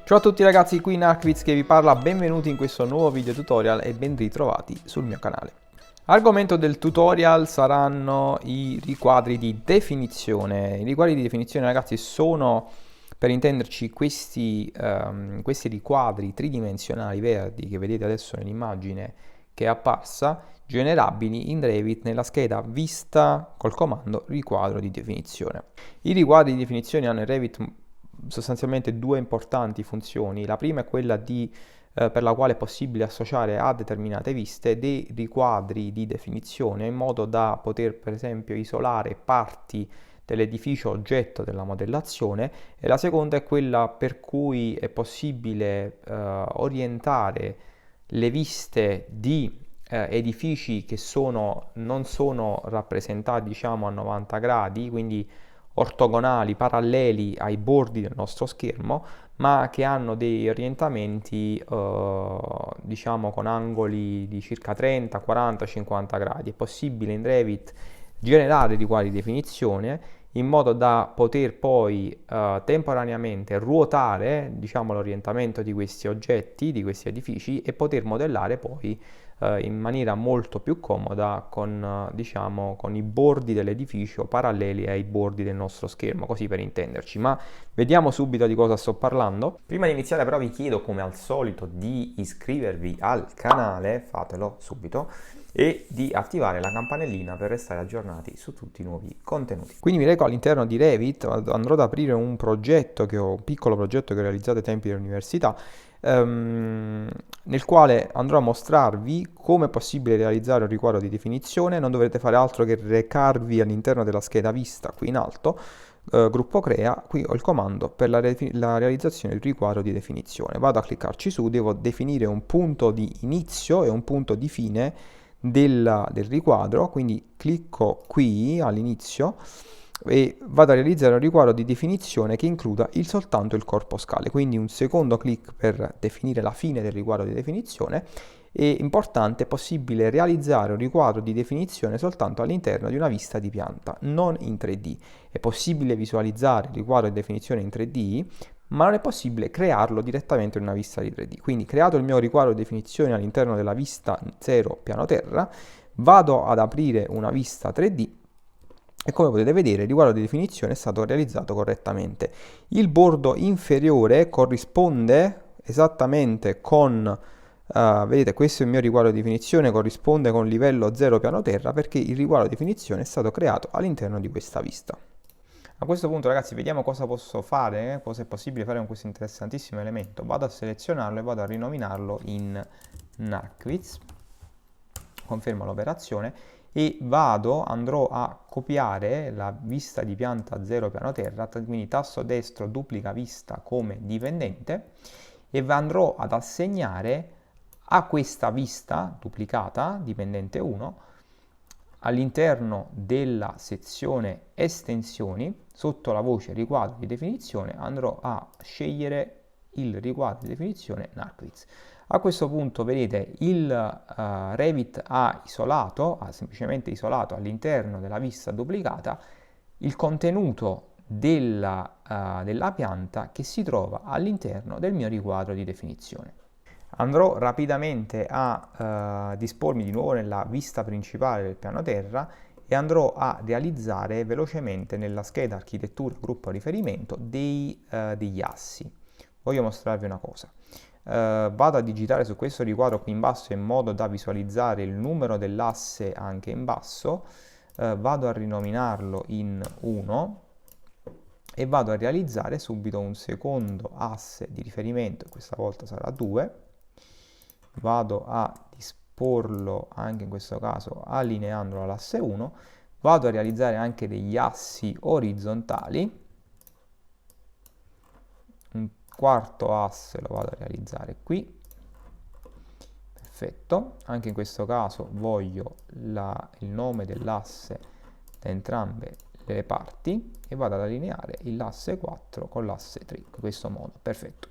Ciao a tutti ragazzi, qui Narkwitz che vi parla, benvenuti in questo nuovo video tutorial e ben ritrovati sul mio canale. Argomento del tutorial saranno i riquadri di definizione. I riquadri di definizione ragazzi sono, per intenderci, questi riquadri tridimensionali verdi che vedete adesso nell'immagine che è apparsa, generabili in Revit nella scheda vista col comando riquadro di definizione. I riquadri di definizione hanno in Revit sostanzialmente due importanti funzioni. La prima è quella per la quale è possibile associare a determinate viste dei riquadri di definizione in modo da poter per esempio isolare parti dell'edificio oggetto della modellazione, e la seconda è quella per cui è possibile orientare le viste di edifici che non sono rappresentati diciamo a 90 gradi, quindi ortogonali, paralleli ai bordi del nostro schermo, ma che hanno dei orientamenti diciamo con angoli di circa 30, 40, 50 gradi. È possibile in Revit generare riquadri di definizione in modo da poter poi temporaneamente ruotare diciamo l'orientamento di questi oggetti, di questi edifici, e poter modellare poi in maniera molto più comoda diciamo, con i bordi dell'edificio paralleli ai bordi del nostro schermo, così per intenderci. Ma vediamo subito di cosa sto parlando. Prima di iniziare però vi chiedo come al solito di iscrivervi al canale, fatelo subito, e di attivare la campanellina per restare aggiornati su tutti i nuovi contenuti. Quindi mi reco all'interno di Revit, andrò ad aprire un piccolo progetto che ho realizzato ai tempi dell'università, nel quale andrò a mostrarvi come è possibile realizzare un riquadro di definizione. Non dovrete fare altro che recarvi all'interno della scheda vista qui in alto, gruppo crea, qui ho il comando per la realizzazione del riquadro di definizione. Vado a cliccarci su, devo definire un punto di inizio e un punto di fine del riquadro, quindi clicco qui all'inizio e vado a realizzare un riquadro di definizione che includa soltanto il corpo scale, quindi un secondo clic per definire la fine del riquadro di definizione. E importante, è possibile realizzare un riquadro di definizione soltanto all'interno di una vista di pianta, non in 3D. È possibile visualizzare il riquadro di definizione in 3D, ma non è possibile crearlo direttamente in una vista di 3D. Quindi, creato il mio riquadro di definizione all'interno della vista 0 piano terra, vado ad aprire una vista 3D e come potete vedere il riquadro di definizione è stato realizzato correttamente. Il bordo inferiore corrisponde esattamente con vedete, questo è il mio riquadro di definizione, corrisponde con livello 0 piano terra perché il riquadro di definizione è stato creato all'interno di questa vista. A questo punto ragazzi vediamo cosa posso fare, cosa è possibile fare con questo interessantissimo elemento. Vado a selezionarlo e vado a rinominarlo in Narkwitz, confermo l'operazione e andrò a copiare la vista di pianta 0 piano terra, quindi tasto destro duplica vista come dipendente, e andrò ad assegnare a questa vista duplicata dipendente 1 all'interno della sezione estensioni, sotto la voce riquadro di definizione, andrò a scegliere il riquadro di definizione Narkwitz. A questo punto vedete il Revit ha semplicemente isolato all'interno della vista duplicata il contenuto della pianta che si trova all'interno del mio riquadro di definizione. Andrò rapidamente a dispormi di nuovo nella vista principale del piano terra e andrò a realizzare velocemente nella scheda architettura gruppo riferimento degli assi. Voglio mostrarvi una cosa. Vado a digitare su questo riquadro qui in basso in modo da visualizzare il numero dell'asse anche in basso. Vado a rinominarlo in 1 e vado a realizzare subito un secondo asse di riferimento, questa volta sarà 2. Vado a disporlo anche in questo caso allineandolo all'asse 1, vado a realizzare anche degli assi orizzontali, un quarto asse lo vado a realizzare qui, perfetto, anche in questo caso voglio il nome dell'asse da entrambe le parti e vado ad allineare l'asse 4 con l'asse 3 in questo modo, perfetto.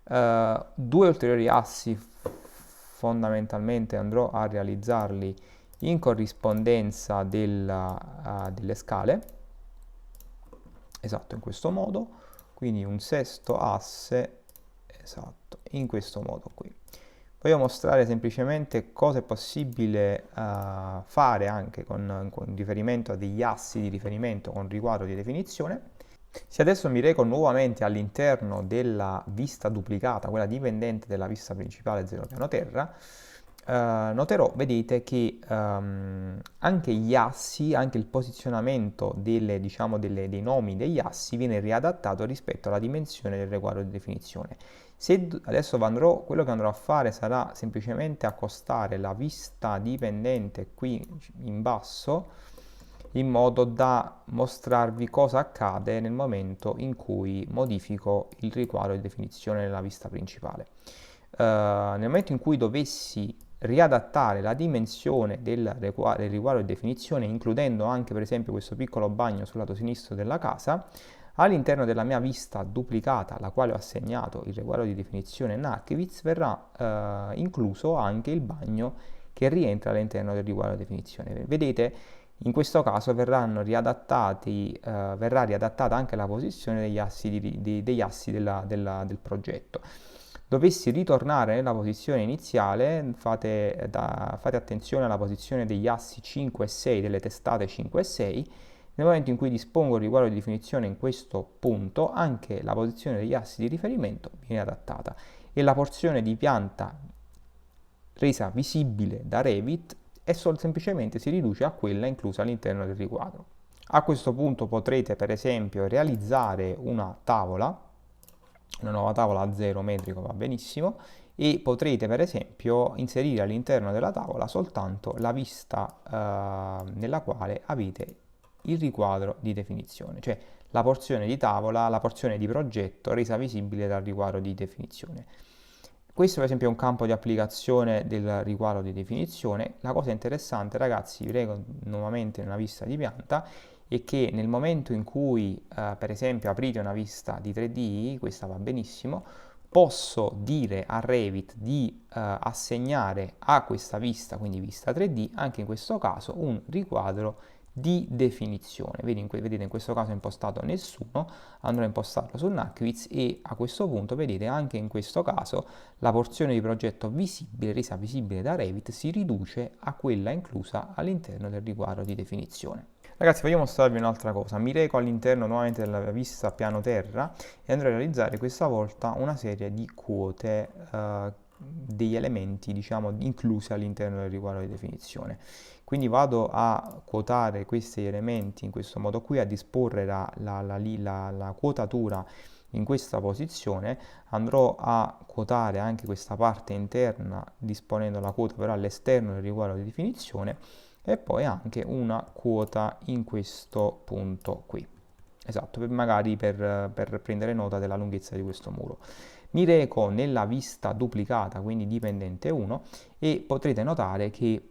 Due ulteriori assi fondamentalmente andrò a realizzarli in corrispondenza delle scale, esatto, in questo modo, quindi un sesto asse esatto, in questo modo qui. Voglio mostrare semplicemente cosa è possibile fare anche con riferimento a degli assi di riferimento con riquadro di definizione. Se adesso mi reco nuovamente all'interno della vista duplicata, quella dipendente della vista principale 0 piano terra, noterò, vedete, che anche gli assi, anche il posizionamento dei nomi degli assi viene riadattato rispetto alla dimensione del riquadro di definizione. Se adesso quello che andrò a fare sarà semplicemente accostare la vista dipendente qui in basso, in modo da mostrarvi cosa accade nel momento in cui modifico il riquadro di definizione nella vista principale. Nel momento in cui dovessi riadattare la dimensione del riquadro di definizione, includendo anche per esempio questo piccolo bagno sul lato sinistro della casa, all'interno della mia vista duplicata, alla quale ho assegnato il riquadro di definizione Narkewitz, verrà incluso anche il bagno che rientra all'interno del riquadro di definizione. Vedete, in questo caso verrà riadattata anche la posizione degli assi, del progetto. Dovessi ritornare nella posizione iniziale, fate attenzione alla posizione degli assi 5 e 6, delle testate 5 e 6. Nel momento in cui dispongo il riquadro di definizione in questo punto, anche la posizione degli assi di riferimento viene adattata e la porzione di pianta resa visibile da Revit semplicemente si riduce a quella inclusa all'interno del riquadro. A questo punto potrete per esempio realizzare una nuova tavola a 0 metrico va benissimo, e potrete per esempio inserire all'interno della tavola soltanto la vista nella quale avete il riquadro di definizione, cioè la porzione di tavola, la porzione di progetto resa visibile dal riquadro di definizione. Questo per esempio è un campo di applicazione del riquadro di definizione. La cosa interessante, ragazzi, vi prego nuovamente nella vista di pianta, è che nel momento in cui per esempio aprite una vista di 3D, questa va benissimo, posso dire a Revit di assegnare a questa vista, quindi vista 3D, anche in questo caso un riquadro di definizione. Vedete, in questo caso è impostato nessuno, andrò a impostarlo su Narkewitz e a questo punto vedete anche in questo caso la porzione di progetto visibile, resa visibile da Revit, si riduce a quella inclusa all'interno del riquadro di definizione. Ragazzi, voglio mostrarvi un'altra cosa. Mi reco all'interno nuovamente della vista piano terra e andrò a realizzare questa volta una serie di quote degli elementi, diciamo, inclusi all'interno del riquadro di definizione. Quindi vado a quotare questi elementi in questo modo qui, a disporre la quotatura in questa posizione. Andrò a quotare anche questa parte interna disponendo la quota però all'esterno del riquadro di definizione, e poi anche una quota in questo punto qui. Esatto, magari per prendere nota della lunghezza di questo muro. Mi reco nella vista duplicata, quindi dipendente 1, e potrete notare che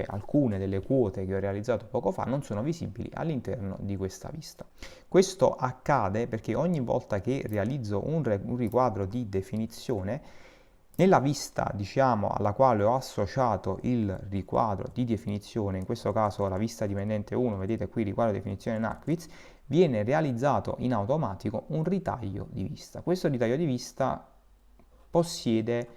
alcune delle quote che ho realizzato poco fa non sono visibili all'interno di questa vista. Questo accade perché ogni volta che realizzo un riquadro di definizione, nella vista, diciamo, alla quale ho associato il riquadro di definizione, in questo caso la vista dipendente 1, vedete qui riquadro di definizione Narkewitz, viene realizzato in automatico un ritaglio di vista. Questo ritaglio di vista possiede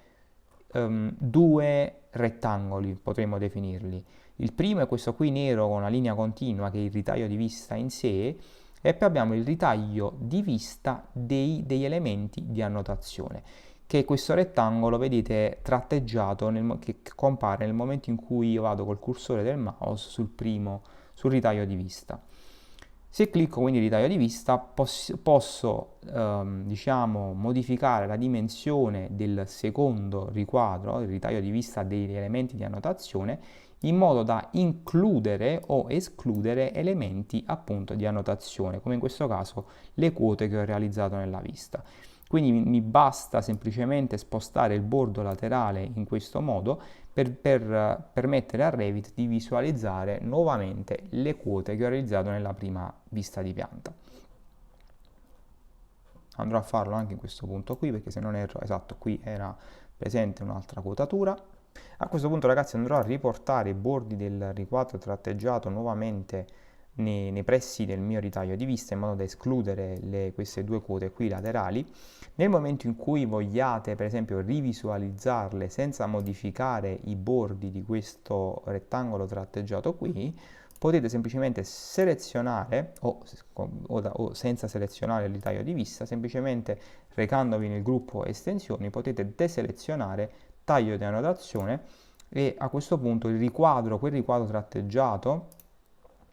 due rettangoli, potremmo definirli. Il primo è questo qui nero con una linea continua, che è il ritaglio di vista in sé, e poi abbiamo il ritaglio di vista degli elementi di annotazione, che è questo rettangolo, vedete, tratteggiato, che compare nel momento in cui io vado col cursore del mouse sul ritaglio di vista. Se clicco quindi ritaglio di vista, posso diciamo, modificare la dimensione del secondo riquadro, il ritaglio di vista degli elementi di annotazione, in modo da includere o escludere elementi appunto di annotazione, come in questo caso le quote che ho realizzato nella vista. Quindi mi basta semplicemente spostare il bordo laterale in questo modo per permettere a Revit di visualizzare nuovamente le quote che ho realizzato nella prima vista di pianta. Andrò a farlo anche in questo punto qui, perché se non erro, esatto, qui era presente un'altra quotatura. A questo punto, ragazzi, andrò a riportare i bordi del riquadro tratteggiato nuovamente nei pressi del mio ritaglio di vista in modo da escludere queste due quote qui laterali. Nel momento in cui vogliate per esempio rivisualizzarle senza modificare i bordi di questo rettangolo tratteggiato qui, potete semplicemente selezionare o senza selezionare il ritaglio di vista, semplicemente recandovi nel gruppo estensioni potete deselezionare taglio di annotazione e a questo punto quel riquadro tratteggiato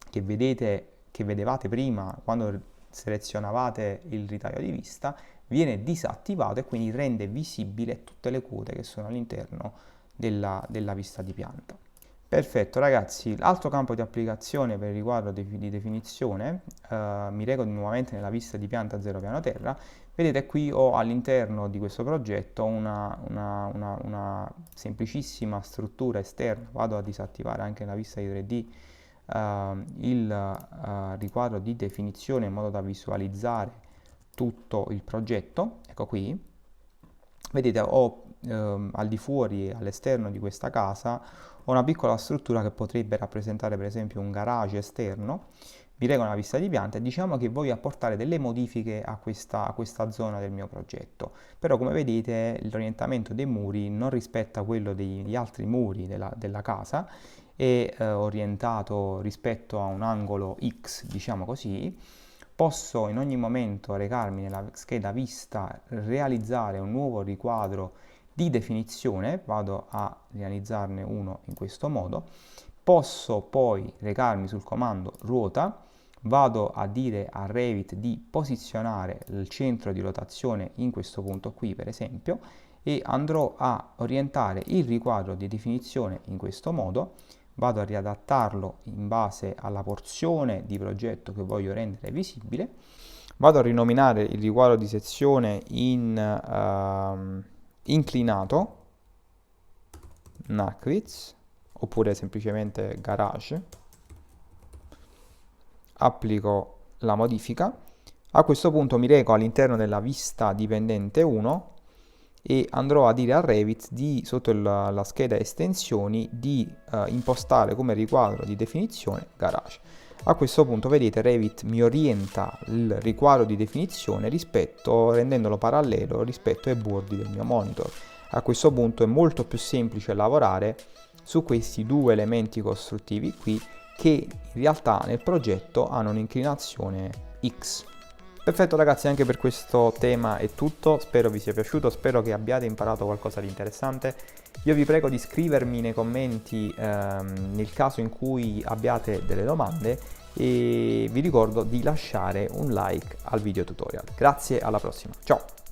che vedevate prima quando selezionavate il ritaglio di vista viene disattivato e quindi rende visibile tutte le quote che sono all'interno della vista di pianta. Perfetto ragazzi, l'altro campo di applicazione per il riquadro di definizione, mi reco nuovamente nella vista di pianta 0 piano terra. Vedete qui ho all'interno di questo progetto una semplicissima struttura esterna. Vado a disattivare anche nella vista di 3D il riquadro di definizione in modo da visualizzare tutto il progetto. Ecco qui, vedete ho al di fuori e all'esterno di questa casa ho una piccola struttura che potrebbe rappresentare per esempio un garage esterno. Vi reco una vista di pianta e diciamo che voglio apportare delle modifiche a questa zona del mio progetto. Però come vedete l'orientamento dei muri non rispetta quello degli altri muri della casa, è orientato rispetto a un angolo X, diciamo così. Posso in ogni momento recarmi nella scheda vista, realizzare un nuovo riquadro di definizione, vado a realizzarne uno in questo modo. Posso poi recarmi sul comando ruota, vado a dire a Revit di posizionare il centro di rotazione in questo punto qui per esempio e andrò a orientare il riquadro di definizione in questo modo. Vado a riadattarlo in base alla porzione di progetto che voglio rendere visibile. Vado a rinominare il riquadro di sezione in inclinato, Nackwitz, oppure semplicemente Garage. Applico la modifica. A questo punto mi reco all'interno della vista dipendente 1 e andrò a dire a Revit sotto la scheda estensioni di impostare come riquadro di definizione Garage. A questo punto vedete Revit mi orienta il riquadro di definizione rendendolo parallelo rispetto ai bordi del mio monitor. A questo punto è molto più semplice lavorare su questi due elementi costruttivi qui che in realtà nel progetto hanno un'inclinazione X. Perfetto ragazzi, anche per questo tema è tutto, spero vi sia piaciuto, spero che abbiate imparato qualcosa di interessante. Io vi prego di scrivermi nei commenti nel caso in cui abbiate delle domande e vi ricordo di lasciare un like al video tutorial. Grazie, alla prossima, ciao!